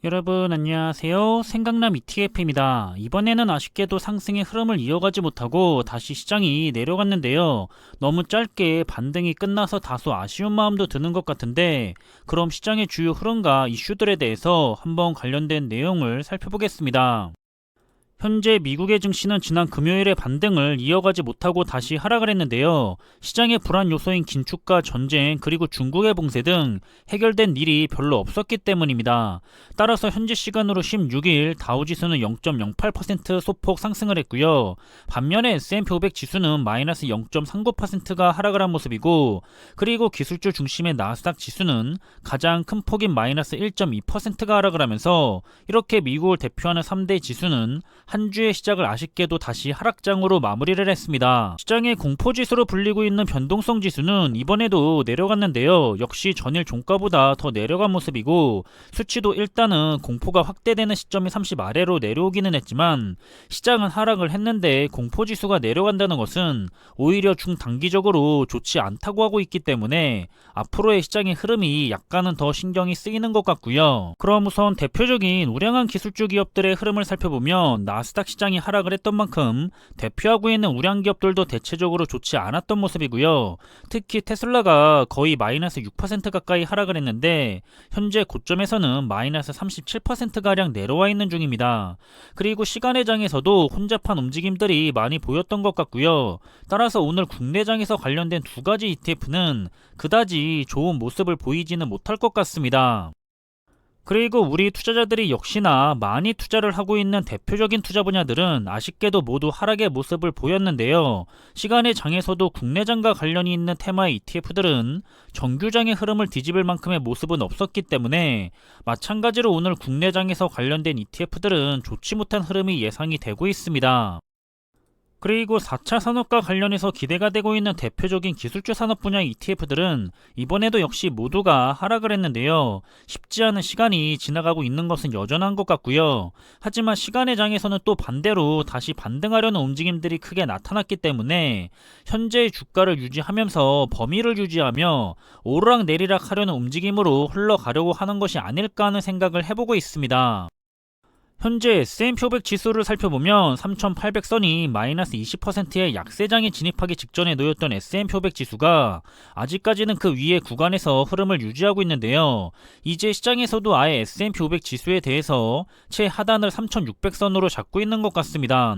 여러분 안녕하세요. 생강남 ETF입니다. 이번에는 아쉽게도 상승의 흐름을 이어가지 못하고 다시 시장이 내려갔는데요. 너무 짧게 반등이 끝나서 다소 아쉬운 마음도 드는 것 같은데, 그럼 시장의 주요 흐름과 이슈들에 대해서 한번 관련된 내용을 살펴보겠습니다. 현재 미국의 증시는 지난 금요일에 반등을 이어가지 못하고 다시 하락을 했는데요. 시장의 불안 요소인 긴축과 전쟁 그리고 중국의 봉쇄 등 해결된 일이 별로 없었기 때문입니다. 따라서 현지 시간으로 16일 다우지수는 0.08% 소폭 상승을 했고요. 반면에 S&P 500 지수는 마이너스 0.39%가 하락을 한 모습이고, 그리고 기술주 중심의 나스닥 지수는 가장 큰 폭인 마이너스 1.2%가 하락을 하면서, 이렇게 미국을 대표하는 3대 지수는 한 주의 시작을 아쉽게도 다시 하락장으로 마무리를 했습니다. 시장의 공포지수로 불리고 있는 변동성 지수는 이번에도 내려갔는데요. 역시 전일 종가보다 더 내려간 모습이고, 수치도 일단은 공포가 확대되는 시점이 30 아래로 내려오기는 했지만, 시장은 하락을 했는데 공포지수가 내려간다는 것은 오히려 중단기적으로 좋지 않다고 하고 있기 때문에 앞으로의 시장의 흐름이 약간은 더 신경이 쓰이는 것 같고요. 그럼 우선 대표적인 우량한 기술주 기업들의 흐름을 살펴보면, 나스닥 시장이 하락을 했던 만큼 대표하고 있는 우량 기업들도 대체적으로 좋지 않았던 모습이고요. 특히 테슬라가 거의 마이너스 6% 가까이 하락을 했는데, 현재 고점에서는 마이너스 37%가량 내려와 있는 중입니다. 그리고 시간의 장에서도 혼잡한 움직임들이 많이 보였던 것 같고요. 따라서 오늘 국내장에서 관련된 두 가지 ETF는 그다지 좋은 모습을 보이지는 못할 것 같습니다. 그리고 우리 투자자들이 역시나 많이 투자를 하고 있는 대표적인 투자 분야들은 아쉽게도 모두 하락의 모습을 보였는데요. 시간의 장에서도 국내장과 관련이 있는 테마의 ETF들은 정규장의 흐름을 뒤집을 만큼의 모습은 없었기 때문에, 마찬가지로 오늘 국내장에서 관련된 ETF들은 좋지 못한 흐름이 예상이 되고 있습니다. 그리고 4차 산업과 관련해서 기대가 되고 있는 대표적인 기술주 산업 분야의 ETF들은 이번에도 역시 모두가 하락을 했는데요. 쉽지 않은 시간이 지나가고 있는 것은 여전한 것 같고요. 하지만 시간의 장에서는 또 반대로 다시 반등하려는 움직임들이 크게 나타났기 때문에 현재의 주가를 유지하면서 범위를 유지하며 오르락 내리락 하려는 움직임으로 흘러가려고 하는 것이 아닐까 하는 생각을 해보고 있습니다. 현재 S&P 500 지수를 살펴보면 3,800선이 마이너스 20%의 약세장에 진입하기 직전에 놓였던 S&P 500 지수가 아직까지는 그 위의 구간에서 흐름을 유지하고 있는데요. 이제 시장에서도 아예 S&P 500 지수에 대해서 최하단을 3,600선으로 잡고 있는 것 같습니다.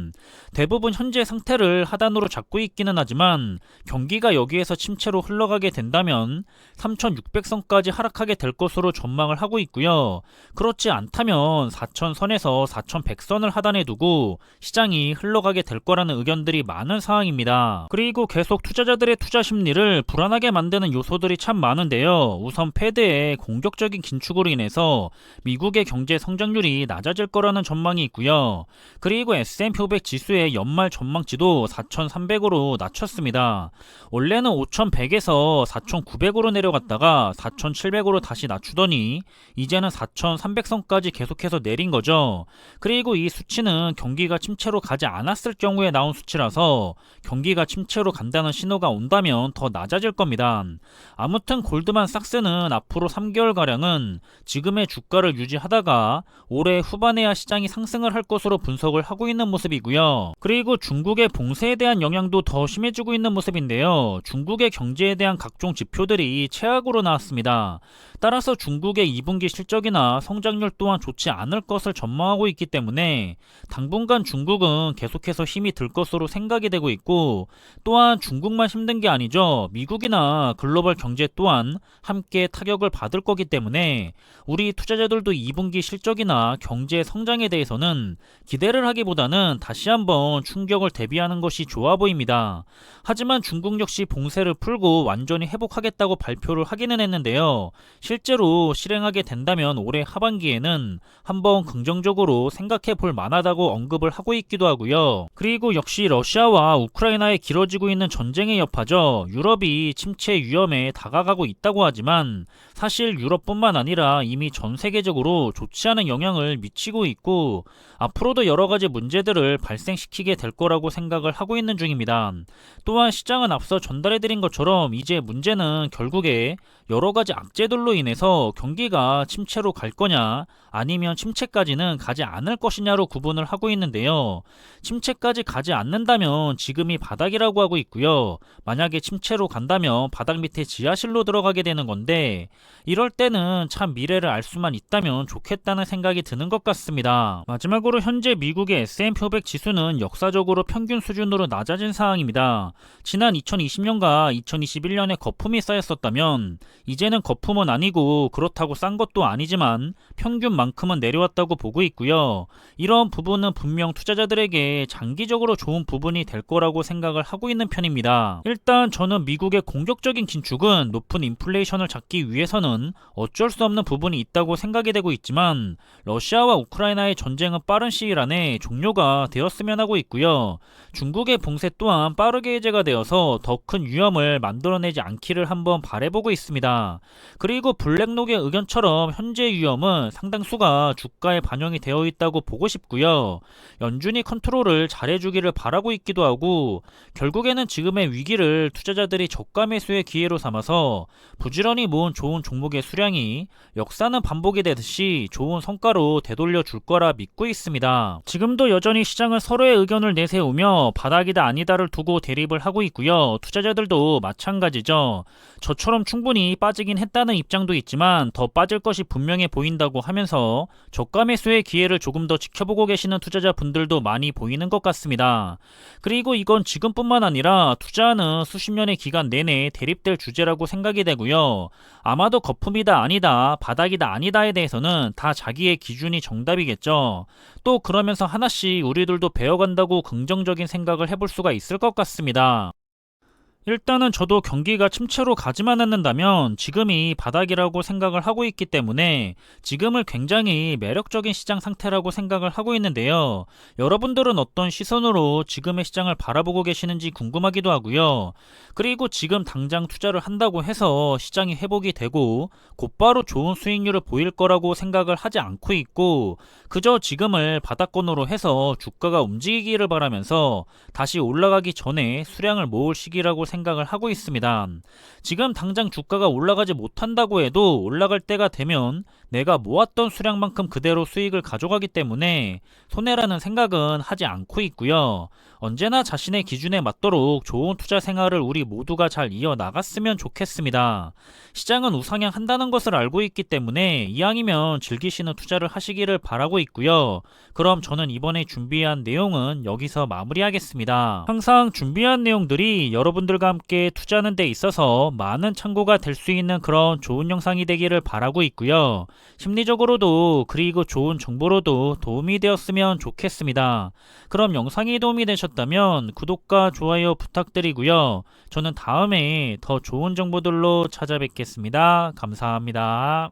대부분 현재 상태를 하단으로 잡고 있기는 하지만, 경기가 여기에서 침체로 흘러가게 된다면 3,600선까지 하락하게 될 것으로 전망을 하고 있고요. 그렇지 않다면 4,000선에서 4,100선을 하단에 두고 시장이 흘러가게 될 거라는 의견들이 많은 상황입니다. 그리고 계속 투자자들의 투자 심리를 불안하게 만드는 요소들이 참 많은데요. 우선 패드의 공격적인 긴축으로 인해서 미국의 경제 성장률이 낮아질 거라는 전망이 있고요. 그리고 S&P 500 지수의 연말 전망치도 4,300으로 낮췄습니다. 원래는 5,100에서 4,900으로 내려갔다가 4,700으로 다시 낮추더니 이제는 4,300선까지 계속해서 내린 거죠. 그리고 이 수치는 경기가 침체로 가지 않았을 경우에 나온 수치라서, 경기가 침체로 간다는 신호가 온다면 더 낮아질 겁니다. 아무튼 골드만삭스는 앞으로 3개월가량은 지금의 주가를 유지하다가 올해 후반에야 시장이 상승을 할 것으로 분석을 하고 있는 모습이고요. 그리고 중국의 봉쇄에 대한 영향도 더 심해지고 있는 모습인데요. 중국의 경제에 대한 각종 지표들이 최악으로 나왔습니다. 따라서 중국의 2분기 실적이나 성장률 또한 좋지 않을 것을 전망하고 있기 때문에 당분간 중국은 계속해서 힘이 들 것으로 생각이 되고 있고, 또한 중국만 힘든 게 아니죠. 미국이나 글로벌 경제 또한 함께 타격을 받을 거기 때문에 우리 투자자들도 2분기 실적이나 경제 성장에 대해서는 기대를 하기보다는 다시 한번 충격을 대비하는 것이 좋아 보입니다. 하지만 중국 역시 봉쇄를 풀고 완전히 회복하겠다고 발표를 하기는 했는데요. 실제로 실행하게 된다면 올해 하반기에는 한번 긍정적으로 긍정적으로 생각해 볼 만하다고 언급을 하고 있기도 하고요. 그리고 역시 러시아와 우크라이나에 길어지고 있는 전쟁의 여파죠. 유럽이 침체 위험에 다가가고 있다고 하지만 사실 유럽뿐만 아니라 이미 전 세계적으로 좋지 않은 영향을 미치고 있고 앞으로도 여러 가지 문제들을 발생시키게 될 거라고 생각을 하고 있는 중입니다. 또한 시장은 앞서 전달해드린 것처럼 이제 문제는 결국에 여러 가지 악재들로 인해서 경기가 침체로 갈 거냐 아니면 침체까지는 가지 않을 것이냐로 구분을 하고 있는데요. 침체까지 가지 않는다면 지금이 바닥이라고 하고 있고요. 만약에 침체로 간다면 바닥 밑에 지하실로 들어가게 되는 건데 이럴 때는 참 미래를 알 수만 있다면 좋겠다는 생각이 드는 것 같습니다. 마지막으로 현재 미국의 S&P 500 지수는 역사적으로 평균 수준으로 낮아진 상황입니다. 지난 2020년과 2021년에 거품이 쌓였었다면 이제는 거품은 아니고 그렇다고 싼 것도 아니지만 평균만큼은 내려왔다고 보고 있고요. 이런 부분은 분명 투자자들에게 장기적으로 좋은 부분이 될 거라고 생각을 하고 있는 편입니다. 일단 저는 미국의 공격적인 긴축은 높은 인플레이션을 잡기 위해서는 어쩔 수 없는 부분이 있다고 생각이 되고 있지만 러시아와 우크라이나의 전쟁은 빠른 시일 안에 종료가 되었으면 하고 있고요. 중국의 봉쇄 또한 빠르게 해제가 되어서 더 큰 위험을 만들어내지 않기를 한번 바라보고 있습니다. 그리고 블랙록의 의견처럼 현재 위험은 상당수가 주가에 반영이 되어 있다고 보고 싶고요. 연준이 컨트롤을 잘해주기를 바라고 있기도 하고 결국에는 지금의 위기를 투자자들이 저가 매수의 기회로 삼아서 부지런히 모은 좋은 종목의 수량이 역사는 반복이 되듯이 좋은 성과로 되돌려 줄 거라 믿고 있습니다. 지금도 여전히 시장은 서로의 의견을 내세우며 바닥이다 아니다를 두고 대립을 하고 있고요. 투자자들도 마찬가지죠. 저처럼 충분히 빠지긴 했다는 입장도 있지만 더 빠질 것이 분명해 보인다고 하면서 저가 매수의 기회를 조금 더 지켜보고 계시는 투자자분들도 많이 보이는 것 같습니다. 그리고 이건 지금뿐만 아니라 투자하는 수십 년의 기간 내내 대립될 주제라고 생각이 되고요. 아마도 거품이다 아니다 바닥이다 아니다에 대해서는 다 자기의 기준이 정답이겠죠. 또 그러면서 하나씩 우리들도 배워간다고 긍정적인 생각을 해볼 수가 있을 것 같습니다. 일단은 저도 경기가 침체로 가지만 않는다면 지금이 바닥이라고 생각을 하고 있기 때문에 지금을 굉장히 매력적인 시장 상태라고 생각을 하고 있는데요. 여러분들은 어떤 시선으로 지금의 시장을 바라보고 계시는지 궁금하기도 하고요. 그리고 지금 당장 투자를 한다고 해서 시장이 회복이 되고 곧바로 좋은 수익률을 보일 거라고 생각을 하지 않고 있고 그저 지금을 바닥권으로 해서 주가가 움직이기를 바라면서 다시 올라가기 전에 수량을 모을 시기라고 생각을 하고 있습니다. 지금 당장 주가가 올라가지 못한다고 해도 올라갈 때가 되면 내가 모았던 수량만큼 그대로 수익을 가져가기 때문에 손해라는 생각은 하지 않고 있고요. 언제나 자신의 기준에 맞도록 좋은 투자 생활을 우리 모두가 잘 이어나갔으면 좋겠습니다. 시장은 우상향 한다는 것을 알고 있기 때문에 이왕이면 즐기시는 투자를 하시기를 바라고 있고요. 그럼 저는 이번에 준비한 내용은 여기서 마무리하겠습니다. 항상 준비한 내용들이 여러분들과 함께 투자하는 데 있어서 많은 참고가 될 수 있는 그런 좋은 영상이 되기를 바라고 있고요. 심리적으로도 그리고 좋은 정보로도 도움이 되었으면 좋겠습니다. 그럼 영상이 도움이 되셨다면 구독과 좋아요 부탁드리고요. 저는 다음에 더 좋은 정보들로 찾아뵙겠습니다. 감사합니다.